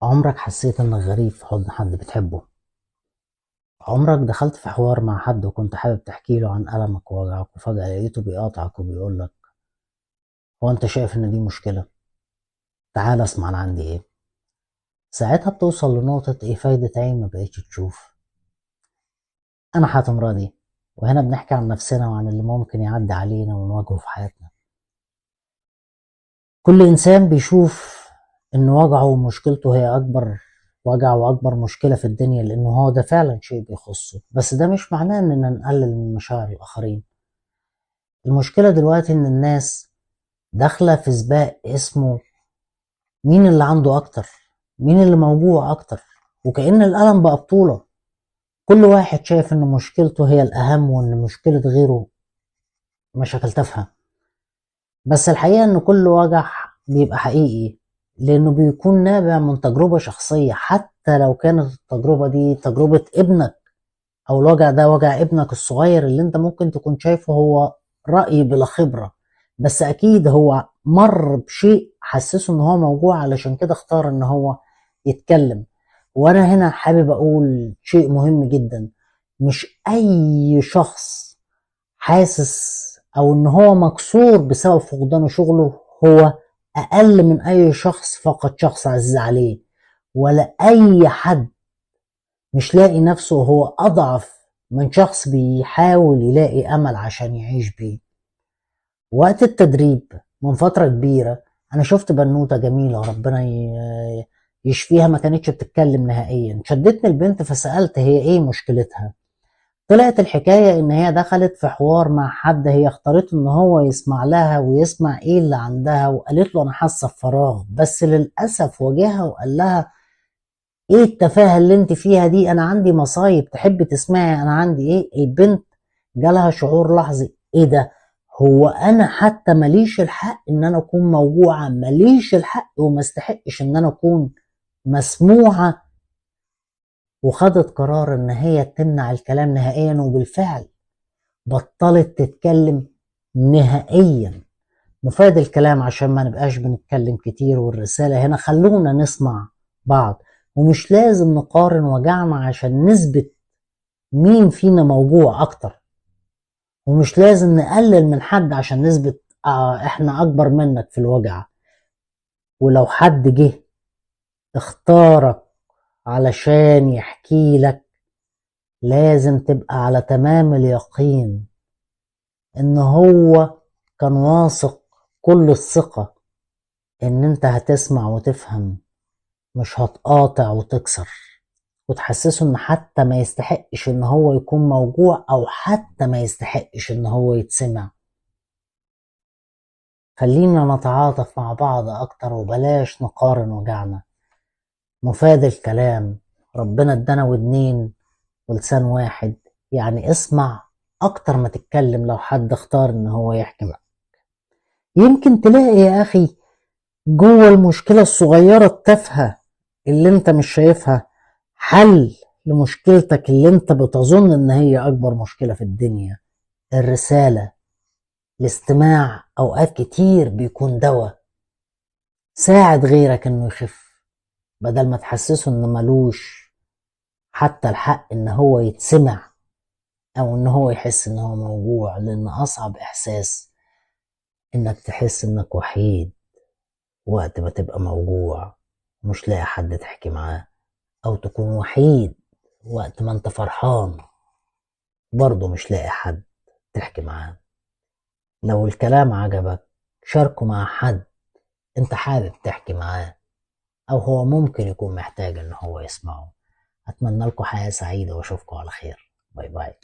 عمرك حسيت انك غريب في حضن حد بتحبه؟ عمرك دخلت في حوار مع حد وكنت حابب تحكي له عن ألمك ووجعك وفجأة لقيته بيقاطعك وبيقولك: هو انت شايف ان دي مشكلة؟ تعال اسمع انا عندي ايه. ساعتها بتوصل لنقطة: ايه فايدة عين ما بقيتش تشوف. انا حاتم راضي، وهنا بنحكي عن نفسنا وعن اللي ممكن يعدي علينا ونواجهه في حياتنا. كل انسان بيشوف ان وجعه ومشكلته هي اكبر وجع واكبر مشكلة في الدنيا، لانه هو ده فعلا شيء بيخصه، بس ده مش معناه اننا نقلل من مشاعر الاخرين. المشكلة دلوقتي ان الناس داخلة في سباق اسمه مين اللي عنده اكتر، مين اللي موجوع اكتر، وكأن الألم بقى بطولة. كل واحد شايف ان مشكلته هي الاهم وان مشكلة غيره مشاكل تافهة. بس الحقيقة ان كل وجع بيبقى حقيقي، لانه بيكون نابع من تجربة شخصية، حتى لو كانت التجربة دي تجربة ابنك، او الوجع ده وجع ابنك الصغير اللي انت ممكن تكون شايفه هو رأي بلا خبرة. بس اكيد هو مر بشيء حسسه ان هو موجوع، علشان كده اختار ان هو يتكلم. وانا هنا حابب اقول شيء مهم جدا: مش اي شخص حاسس او ان هو مكسور بسبب فقدان شغله هو اقل من اي شخص فقد شخص عزيز عليه، ولا اي حد مش لاقي نفسه هو أضعف من شخص بيحاول يلاقي أمل عشان يعيش بيه. وقت التدريب من فترة كبيرة أنا شفت بنوتة جميلة ربنا يشفيها، ما كانتش بتتكلم نهائيا. شدتني البنت فسألت هي إيه مشكلتها. طلعت الحكاية إن هي دخلت في حوار مع حد، هي اختارت إن هو يسمع لها ويسمع إيه اللي عندها، وقالت له أنا حاسة بفراغ، بس للأسف واجهها وقال لها: ايه التفاهة اللي انت فيها دي؟ انا عندي مصايب، تحب تسمعي انا عندي ايه؟ البنت جالها شعور لحظي: ايه ده؟ هو انا حتى ماليش الحق ان انا اكون موجوعة؟ ماليش الحق وما استحقش ان انا اكون مسموعة؟ وخدت قرار ان هي تمنع الكلام نهائيا، وبالفعل بطلت تتكلم نهائيا. مفاد الكلام عشان ما نبقاش بنتكلم كتير، والرسالة هنا خلونا نسمع بعض، ومش لازم نقارن وجعنا عشان نثبت مين فينا موجوع اكتر، ومش لازم نقلل من حد عشان نثبت احنا اكبر منك في الوجع. ولو حد جه اختارك علشان يحكي لك، لازم تبقى على تمام اليقين ان هو كان واثق كل الثقة ان انت هتسمع وتفهم، مش هتقاطع وتكسر وتحسسه ان حتى ما يستحقش ان هو يكون موجوع، او حتى ما يستحقش ان هو يتسمع. خلينا نتعاطف مع بعض اكتر وبلاش نقارن وجعنا. مفاد الكلام: ربنا ادانا ودنين ولسان واحد، يعني اسمع اكتر ما تتكلم. لو حد اختار ان هو يحكي معك، يمكن تلاقي يا اخي جوه المشكلة الصغيرة التافهة اللي انت مش شايفها حل لمشكلتك اللي انت بتظن ان هي اكبر مشكلة في الدنيا. الرسالة، الاستماع اوقات كتير بيكون دواء. ساعد غيرك انه يخف، بدل ما تحسسه انه ملوش حتى الحق ان هو يتسمع، او ان هو يحس ان هو موجوع. لان اصعب احساس انك تحس انك وحيد وقت ما تبقى موجوع مش لاقي حد تحكي معاه، او تكون وحيد وقت ما انت فرحان برضه مش لاقي حد تحكي معاه. لو الكلام عجبك شاركه مع حد انت حابب تحكي معاه، او هو ممكن يكون محتاج ان هو يسمعه. اتمنى لكم حياة سعيدة واشوفكم على خير. باي باي.